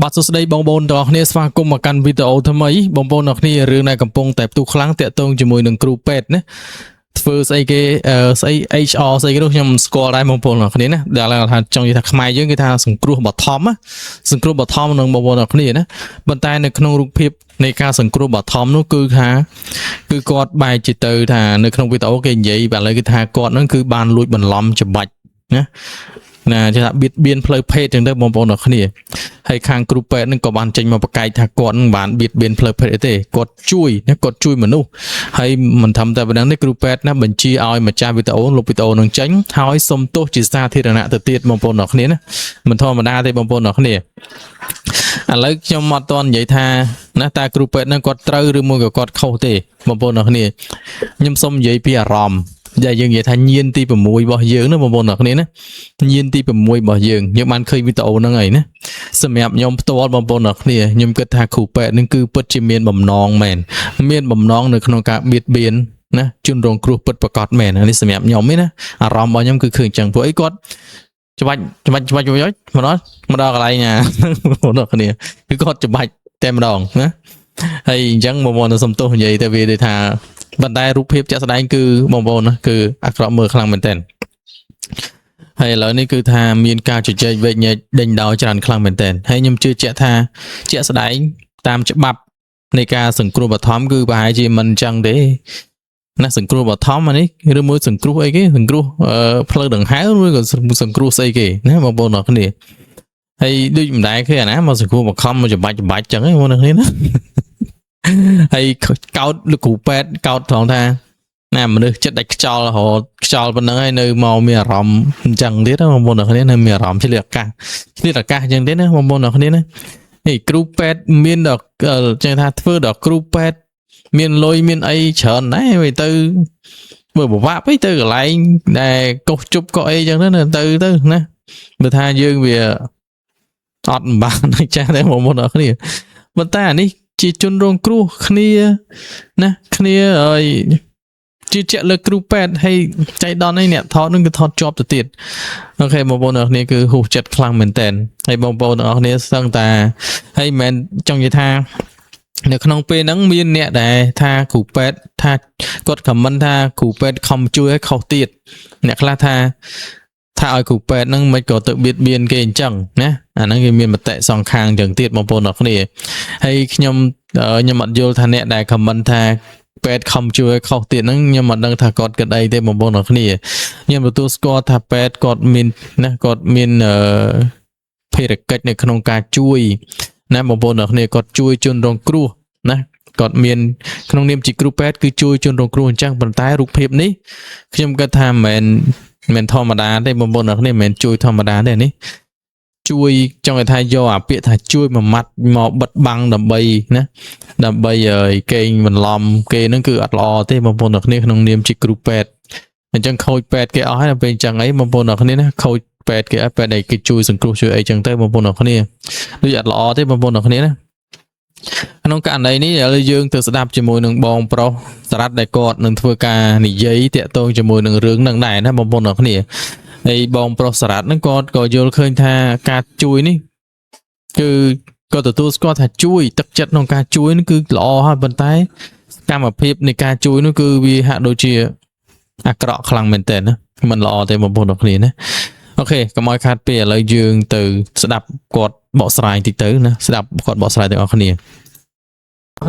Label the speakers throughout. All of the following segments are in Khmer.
Speaker 1: บัดสุดได้บองบนต่อเนี่ยสวากุมมากันวิดีโอทำไมบองบนออกนี่เรื่องในกำปงแต่ตู้ครั้งเตะตรงจมูกหนึ่งครูเป็ดนะfirst ไอเกไอHR ไอเกรู้ยังสกอร์ได้บองบนออกนี่นะเดี๋ยวเราทำจังยี่ทักขมายยังกี่ทางสังครูบอททอมอะสังครูบอททอมหนึ่งบองบนออกนี่นะบรรทายในขนมรูปพิบในการสังครูบอททอมนู้คือค่ะคือกอดใบจิตเตอร์ทางในขนมวิดีโอเกย์ใหญ่แบบอะไรคือทางกอดนั่นคือบานลุยบนล้อมจะบัดนะจะบิดเบียนเพลย์เพจจังได้บอมบอลออกนี่ให้ข้างกรุ๊ปเป็ดนั่นก็บานจังมาประกายทากอดบานบิดเบียนเพลย์เพจเต้กดช่วยนะกดช่วยเหมือนนู้ให้มันทำแต่ประเด็นในกรุ๊ปเป็ดนะบัญชีเอามาจ่ายวิดีโอลบวิดีโอหนึ่งจังหายสมโตจิตซาที่ระนาตัวเตี้ยบอมบอลออกนี่นะมันทอมาได้ที่บอมบอลออกนี่แล้วจะมาตอนใหญ่ทานะตากรุ๊ปเป็ดนั่นกดเตอหรือมือก็กดเข้าเต้บอมบอลออกนี่ยมส้มใหญ่เปียรอมอย่ายังอย่าทานยินตีแบบมวยบ่เยอะนะบางคนหนักนี้นะยินตีแบบมวยบ่เยอะยังมันเคยมีตัวนั่งไงนะสมัยยมตัวบางคนหนักนี่ยมกระทาขู่แปะนั่นคือปัจจิเมียนบ่มน้องแมนเมียนบ่มน้องในขนมกาเบียดเบียนนะจุนรงครูปัดประกอบแมนอันนี้สมัยยมไม่นะอารมณ์บ่ยมคือคืนจังพวกไอ้กอดจะไปย้อยมาเนาะมาดอกอะไรเนี่ยหนักนี่คือกอดจะไปเต็มดองนะให้ยังบางคนสมโตใหญ่แต่เวทีทาบรรดารูปภาพจะแสดงคือบอมบอลนะคืออักษรมือคลังเหมือนเต้นให้แล้วนี่คือทามีนการจุดใจเวทเนี่ยเด่นดาวจานคลังเหมือนเต้นให้ยมชื่อเจ้าทาเจ้าแสดงตามฉบับในการสังครูบัตทอมคือประหารจีมันจังเด้นะสังครูบัตทอมอันนี้หรือมือสังครูไอ้กี่สังครูเพลดังหายหรือก็สังครูไอ้กี่นะบอมบอลหนักนี่ให้ดูมันได้แค่นะมาสังครูบัตทอมมันจะบายจังไอ้พวกนี้นะให้เกาลูกขู่เป็ดเกาทองทางน่ะมันนึกจะได้จอลหัวจอลเป็นอะไรในมอมีอารมณ์จังเด็ดนะบางคนคนนี้นะมีอารมณ์เฉลี่ยกันเฉลี่ยกันจังเด็ดนะบางคนคนนี้นะไอ้กรุ๊ปเป็ดมีนดอกจังท่าเพื่อดอกกรุ๊ปเป็ดมีนลอยมีนไอเฉินไหนไปตื้อเมื่อบอกว่าไปตื้ออะไรแต่กบจุบก็ไอจังนั้นนะตื้อนะเมื่อท่ายืงเบียอดบ้านในใจแต่บางคนคนนี้มันแต่นี่จีจุนรงครูคเนียนะคเนียจีเจาะเลยครูแปดให้ใจดอนให้เนี่ยทอดนึงก็ทอดจอบตัวติดโอเคบางบนนี้คือหูจัดคลังเหมือนเต้นให้บางบนนี้ตั้งแต่ให้แมนจงใจท่าในขนมเปนังมีเนี่ยแต่ท่าขู่เป็ดท่ากดคำมันท่าขู่เป็ดคำช่วยให้เขาติดเนี่ยคลาท่าถ้าเอาขู่เป็ดนั่งไม่ก่อตัวเบียดเบียนเกณฑ์จังนะอันนั้นก็มีมาแตะสองข้างจังติดบางบนนี้ให้ยมยมมัดโยธาเนี่ยได้คำมันท่าเป็ดคำช่วยเขาติดนั่งยมมัดดังท่ากอดกันได้แต่บางบนนี้ยมประตูสกอร์ท่าเป็ดกอดมินนะกอดมินเพลกัดในขนมกาช่วยนะบางบนนี้กอดช่วยจนรองครูนะกอดเมียนขนมเนียมจิกรูเป็ดคือช่วยจนรองครูจังบรรทายรูปเพียบนี้ขยมก็ทำเหมือนธรรมดาได้บางบนนี้เหมือนช่วยธรรมดาได้นี่ช่วยจังไอ้ทายย่อเปียทายช่วยมามัดมาบัดบังดับใบนะดับใบเกยมันลอมเกยนั่นคืออัดรอที่บางบนนี้ขนมเนียมจิกรูเป็ดมันจังเขาเป็ดเกยเอาให้เป็นจังไอ้บางบนนี้นะเขาเป็ดเกยเป็ดไอ้เกยช่วยสังครูช่วยไอ้จังเต้บางบนนี้ดูอัดรอที่บางบนนี้นะน้องการใดนี้เรายืงตัวสดับจมูกหนึ่งบองโปรสลัดได้กอดหนึ่งทวการหนีเย้ยเตะตรงจมูกหนึ่งเรื่องหนึ่งไหนนะบางบนนี้ไอ้บองโปรสลัดนั่นก็โยนเคยท่าการจุยนี่คือก็ตัวก็ท่าจุยตักจัดน้องการจุยนั่นคือหล่อฮะบนใต้การมาเพียบในการจุยนั่นคือวิหารโดยเฉพาะอักระคลังเหมือนเต้นนะมันหล่อแต่บางบนนี้นะโอเคก็มอยคาดเปียเลยยืงตัวสดับกอดเบาสลายติดตื้อนะสดับกอดเบาสลายตัวอันนี้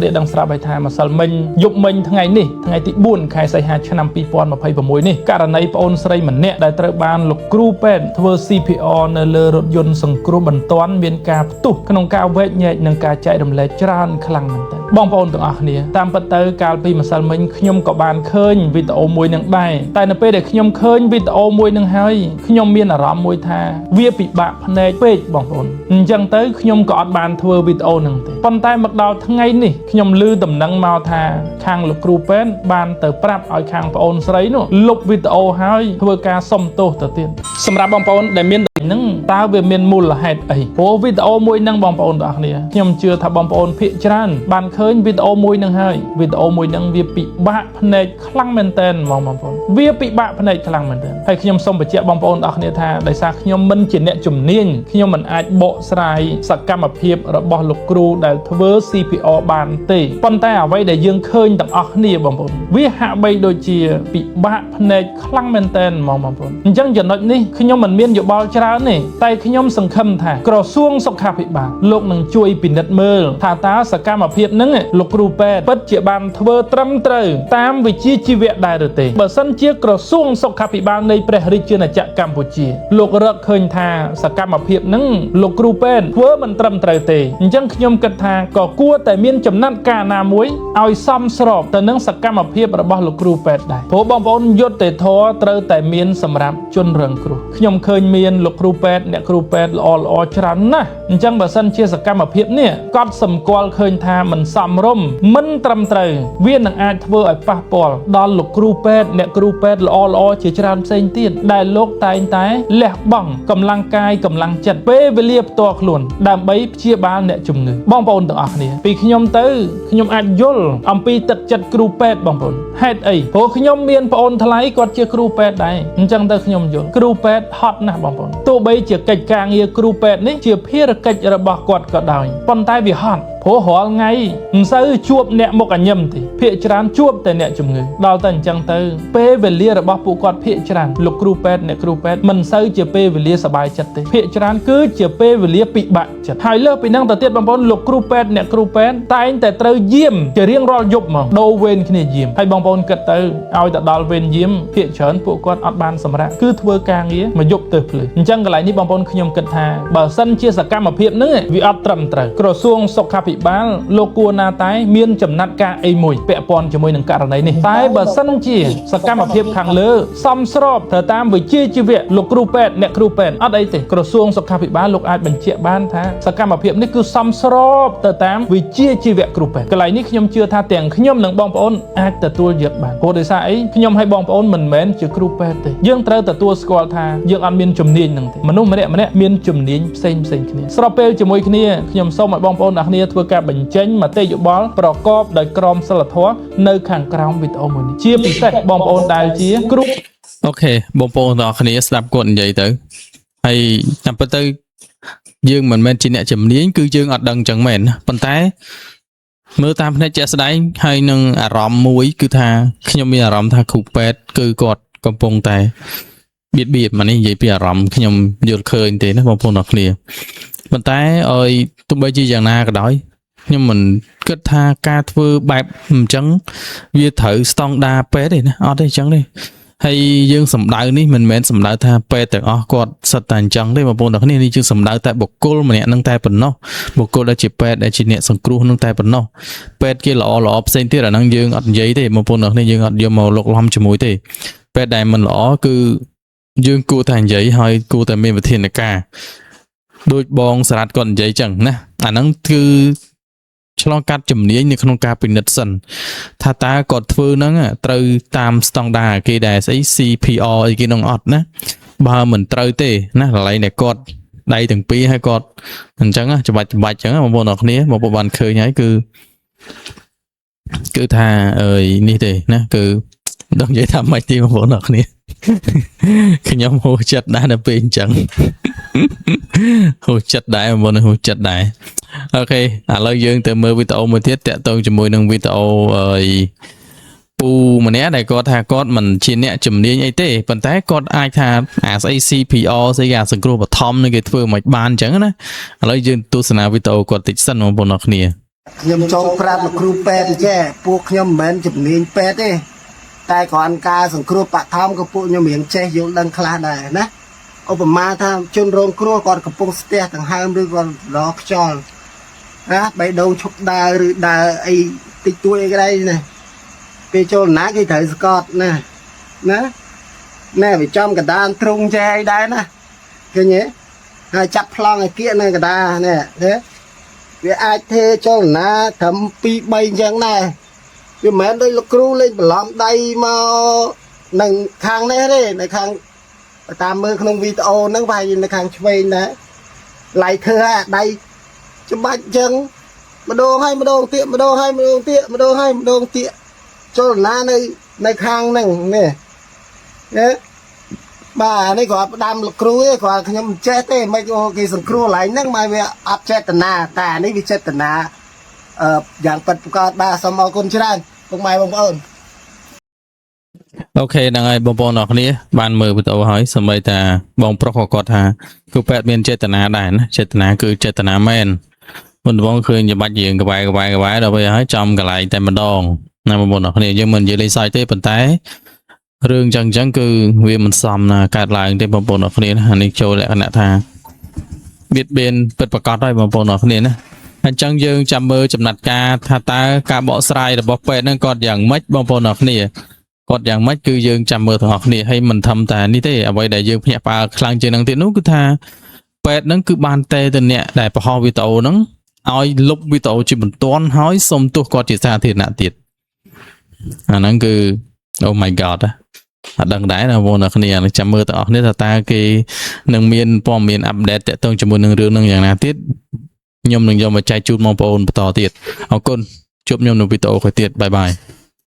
Speaker 2: เรียกดังสระใบทามาสลมินยุบมินทั้งไงนี่ทั้งไงที่บุญใครใส่หาชนำปีปอนมาภัยประมวยนี่การในปอนใส่เหมือนเนี่ยได้ตระบานลูกครูเป็นทัวร์ CPO ในเรือรถยนต์สังครูบันตอนเวียนกาตุกขนมกาเวทเนี่ยนังกาใจดำเละจานคลังมันแต่บ้องปอนตัวอ่ะเนี่ยตามปัตเตอร์การปีมาสลมินขยมกับบานเคยวิตโอมวยนังได้แต่ในเป้เด็กขยมเคยวิตโอมวยนังให้ขยมเมียนอารมมวยทาเวียปิบะพเนจเป็ดบ้องปอนจังเตอร์ขยมกอดบานทัวร์วิตโอนังแต่ปอนใต้มักดาวทั้งไงนี่ขยมลือตำนังมาทาข้างลูกครูเป็นบานเติบปรับเอาข้างปอนใส่เนาะลบวิดีโอให้เพื่อการส่งโตต่อเตียนสำหรับบางปอนได้เมียน ហ្នឹងតើវាមានមូលហេតុអីព្រោះវីដេអូមួយហ្នឹងបងប្អូនទាំងអស់គ្នាខ្ញុំជឿថាបងប្អូនភាគច្រើនបានឃើញវីដេអូមួយហ្នឹងហើយវីដេអូមួយហ្នឹងវាពិបាកភ្នែកខ្លាំងមែនតើបងប្អូនវាពិបាកភ្នែកខ្លាំងមែនតើហើយខ្ញុំសូមបញ្ជាក់បងប្អូនទាំងអស់គ្នាថាដោយសារខ្ញុំមិនជាអ្នកជំនាញខ្ញុំមិនអាចបកស្រាយសកម្មភាពរបស់លោកគ្រូដែលធ្វើ CPR បានទេប៉ុន្តែអ្វីដែលយើងឃើញទាំងអស់គ្នាបងប្អូនវាហាក់បីដូចជាពិបាកភ្នែកខ្លាំងមែនតើបងប្អូនអញ្ចឹងចំណុចនេះខ្ញុំមិនមានយោបល់ច្រើនទេតែខ្ញុំសង្ឃឹមថាក្រសួងសុខាភិបាលលោកនឹងជួយពិនិត្យមើលថាតើសកម្មភាពហ្នឹងលោកគ្រូពេទ្យពិតជាបានធ្វើត្រឹមត្រូវតាមវិជ្ជាជីវៈដែរឬទេបើសិនជាក្រសួងសុខាភិបាលនៃព្រះរាជាណាចក្រកម្ពុជាលោករកឃើញថាសកម្មភាពហ្នឹងលោកគ្រូពេទ្យធ្វើមិនត្រឹមត្រូវទេអញ្ចឹងខ្ញុំគិតថាក៏គួរតែមានចំណាត់ការណាមួយឲ្យសមស្របទៅនឹងសកម្មភាពរបស់លោកគ្រូពេទ្យដែរព្រោះបងប្អូនយុត្តិធម៌ត្រូវតែមានសម្រាប់ជនរងគ្រោះខ្ញុំឃើញមានលោកគ្រូពេទ្យអ្នកគ្រូពេទ្យល្អៗច្រើនណាស់អញ្ចឹងបើសិនជាសកម្មភាពនេះកត់សម្គាល់ឃើញថាមិនសមរម្យមិនត្រឹមត្រូវវានឹងអាចធ្វើឲ្យប៉ះពាល់ដល់លោកគ្រូពេទ្យអ្នកគ្រូពេទ្យល្អៗជាច្រើនផ្សេងទៀតដែលលោកតែងតែលះបង់កម្លាំងកាយកម្លាំងចិត្តពេលវេលាផ្ទាល់ខ្លួនដើម្បីព្យាបាលអ្នកជំងឺបងប្អូនទាំងអស់គ្នាពីខ្ញុំទៅខ្ញុំអាចយល់អំពីទឹកចិត្តគ្រូពេទ្យបងប្អូនហេតុអីព្រោះខ្ញុំមានប្អូនថ្លៃគាត់ជាគ្រូពេទ្យដែរអញ្ចឹងទៅខ្ញុំយល់គ្រូពេទ្យហត់ណាស់បងប្អូនទោះបីជាកិច្ចការងារគ្រូពេទ្យនេះជាភារកិច្ចរបស់គាត់ក៏ដោយប៉ុន្តែវាហត់ព្រោះរាល់ថ្ងៃមិនសូវជួបអ្នកមុខអញ្ញឹមទេភាគច្រើនជួបតែអ្នកជំងឺដល់តែអញ្ចឹងទៅពេលវេលារបស់ពួកគាត់ភាគច្រើនលោកគ្រូពេទ្យអ្នកគ្រូពេទ្យមិនសូវជាពេលវេលាសប្បាយចិត្តទេភាគច្រើនគឺជាពេលវេលាពិបាកចិត្តហើយលើសពីហ្នឹងទៅទៀតបងប្អូនលោកគ្រូពេទ្យអ្នកគ្រូពេទ្យតែងតែត្រូវយាមជារៀងរាល់យប់ហ្មងដូរវេនគ្នាយាមហើយបងប្អូនគិតទៅឲ្យទៅដល់វេនយាមភាគច្រើនពួកគាត់អត់បានសម្រាប់គឺធ្វើការងារមួយយប់ទៅភ្លឺអញ្ចឹងកន្លែងនេះបងប្អូនខ្ញុំគិតថាបើសិនជាសកម្មភាពហ្នឹងវាអត់ត្រឹមត្រូវក្រសួងសុខាភិបាលលោកគួរណាតែមានចំណាត់ការអីមួយពាក់ព័ន្ធជាមួយនឹងករណីនេះតែបើសិនជាសកម្មភាពខាងលើសមស្របទៅតាមវិជ្ជាជីវៈលោកគ្រូពេទ្យអ្នកគ្រូពេទ្យអត់អីទេក្រសួងសុខាភិបាលលោកអាចបញ្ជាក់បានថាសកម្មភាពនេះគឺសមស្របទៅតាមវិជ្ជាជីវៈគ្រូពេទ្យកន្លែងនេះខ្ញុំជឿថាទាំងខ្ញុំនិងបងប្អូនអាចទទួលយកបានព្រោះដោយសារអីខ្ញុំឲ្យបងប្អូនមិនមែនជាគ្រូពេទ្យទេយើងត្រូវទទួលស្គាល់ថាយើងអត់មានជំនាញនឹងទេមនុស្សម្នាក់មានជំនាញផ្សេងគ្នាស្របពេលជាមួយគ្នាខ្ញុំសូមឲ្យបងប្អូនអ្នកគ្នាធ្វើការបញ្ចេញមតិយោបល់ប្រកបដោយក្រមសីលធម៌នៅខាងក្រោមវីដេអូមួយនេះជាពិសេសបងប្អូនដែលជាគ្រូ
Speaker 1: អូខេបងប្អូនទាំងអស់គ្នាស្ដាប់គាត់និយាយទៅហើយតាមពិតទៅយើងមិនមែនជាអ្នកជំនាញគឺយើងអត់ដឹងចឹងមែនប៉ុន្តែមើលតាមផ្នែកជាក់ស្ដែងហើយនឹងអារម្មណ៍មួយគឺថាខ្ញុំមានអារម្មណ៍ថាគ្រូពេទ្យគឺគាត់កំពុងតែបៀតបៀនមកនេះនិយាយពីអារម្មណ៍ខ្ញុំយល់ឃើញទេណាបងប្អូនទាំងគ្នាប៉ុន្តែឲ្យទោះបីជាយ៉ាងណាក៏ដោយខ្ញុំមិនគិតថាការធ្វើបែបអញ្ចឹងវាត្រូវស្តង់ដារពេទ្យទេណាអត់ទេអញ្ចឹងទេហើយយើងសម្ដៅនេះមិនមែនសម្ដៅថាពេទ្យទាំងអស់គាត់សិតតែអញ្ចឹងទេបងប្អូនទាំងគ្នានេះយើងសម្ដៅតែបុគ្គលម្នាក់នឹងតែប៉ុណ្ណោះបុគ្គលដែលជាពេទ្យដែលជាអ្នកសង្គ្រោះនឹងតែប៉ុណ្ណោះពេទ្យគេល្អផ្សេងទៀតអាហ្នឹងយើងអត់និយាយទេបងប្អូនទាំងគ្នាយើងអត់យកមកលោកលំជាមួយទេពេទ្យដែលមិនល្អគឺយើងគួរតែនិយាយហើយគួរតែមានវិធានការដូចបងសារ៉ាត់គាត់និយាយចឹងណាអាហ្នឹងគឺឆ្លងកាត់ជំនាញនៅក្នុងការពិនិត្យសិនថាតើគាត់ធ្វើហ្នឹងត្រូវតាមស្តង់ដារគេដែរស្អី CPR អីគេនឹងអត់ណាបើមិនត្រូវទេណាកន្លែងដែលគាត់ដៃទាំងពីរហើយគាត់អញ្ចឹងច្បាច់អញ្ចឹងបងប្អូនអរគ្នាបងប្អូនបានឃើញហើយគឺថានេះទេណាគឺដឹងនិយាយថាម៉េចទេបងប្អូនអរគ្នាខ្ញុំហូរចិត្តដែរនៅពេលអញ្ចឹងហូរចិត្តដែរបងប្អូនហូរចិត្តដែរអូខេឥឡូវយើងទៅមើលវីដេអូមួយទៀតតាក់ទងជាមួយនឹងវីដេអូពូម្នាក់ដែលគាត់ថាគាត់មិនជាអ្នកជំនាញអីទេប៉ុន្តែគាត់អាចថាអាស្អី CPR ស្អីអាសង្គ្រោះបឋមនឹងគេធ្វើមិនបានអញ្ចឹងណាឥឡូវយើងទស្សនាវីដេអូគាត់តិចសិនបងប្អូនអរគ្នា
Speaker 3: ខ្ញុំចូលប្រាប់លោកគ្រូពេទ្យចេះពួកខ្ញុំមិនមែនជំនាញពេទ្យទេតែគ្រាន់ការសង្គ្រោះបឋមក៏ពួកខ្ញុំរៀងចេះយល់ដឹងខ្លះដែរណាឧបមាថាជនរងគ្រោះគាត់កំពុងស្ទះដង្ហើមឬគាត់រកខ្យល់ណាបេះដូងឈប់ដើរឬដើរអីតិចតួចអីក្ដីណាពេលចូលណាគេត្រូវស្កត់ណាវាចំកដានទ្រុងចេះអីដែរណាឃើញទេហើយចាប់ប្លង់ឲ្យគៀកនៅកដានេះទេវាអាចទេចូលណាត្រឹម 2-3 អញ្ចឹងដែរវាមិនមែនដូចលោកគ្រូលេងបន្លំដៃមកនឹងខាងនេះទេនៅខាង តាមមើលក្នុងវីដេអូហ្នឹងវាយនៅខាងឆ្វេងដែរឡៃធ្វើឲ្យដៃច្បាច់ចឹងម្ដងហើយម្ដងទៀកម្ដងហើយម្ដងទៀកម្ដងហើយម្ដងទៀចលនានៅខាងហ្នឹងនេះបាទនេះគាត់ផ្ដាំលោកគ្រូទេគាត់ខ្ញុំមិនចេះទេមិនអូគេសង្គ្រោះឡើងហ្នឹងមកវាអត់ចេតនាតែនេះវាចេតនាយ៉ាងពិតប្រាកដបាទសូមអរគុណច្រើនពុកម៉ែបងប្អូន
Speaker 1: អូខេហ្នឹងហើយបងប្អូនអរគ្នាបានមើលវីដេអូហើយសម្បីតាបងប្រុសក៏គាត់ថាគ្រូពេទ្យមានចេតនាដែរណាចេតនាគឺចេតនាមែនមុនបងឃើញច្បាច់យើងក្បែរដល់ពេលហើយចំកន្លែងតែម្ដងណាបងប្អូនអរគ្នាយើងមិននិយាយលេងសើចទេប៉ុន្តែរឿងចឹងគឺវាមិនសមណាកើតឡើងទេបងប្អូនអរគ្នាអានេះចូលលក្ខណៈថាបៀតបៀនពិតប្រាកដហើយបងប្អូនអរគ្នាណាអញ្ចឹងយើងចាំមើលចំណាត់ការថាតើការបកស្រាយរបស់ពេទ្យហ្នឹងគាត់យ៉ាងម៉េចបងប្អូនអរគ្នាគាត់យ៉ាងម៉េចគឺយើងចាំមើលទាំងអស់គ្នាហើយមិនធំតែនេះទេអ្វីដែលយើងភ្ញាក់ផ្អើលខ្លាំងជាងនឹងទៀតនោះគឺថាពេទ្យហ្នឹងគឺបានតែអ្នកដែលបង្ហោះវីដេអូហ្នឹងឲ្យលុបវីដេអូជាបន្ទាន់ហើយសុំទោសគាត់ជាសាធារណៈទៀតអាហ្នឹងគឺ Oh my god អត់ដឹងដែរណាបងប្អូនអរគ្នាចាំមើលទាំងអស់គ្នាថាតើគេនឹងមានព័ត៌មានអាប់ដេតតាក់ទងជាមួយនឹងរឿងហ្នឹងយ៉ាងណាទៀតខ្ញុំនឹងយកមកចែកជូនបងប្អូនបន្តទៀតអរគុណជួបខ្ញុំនៅវីដេអូក្រោយទៀតបាយបាយ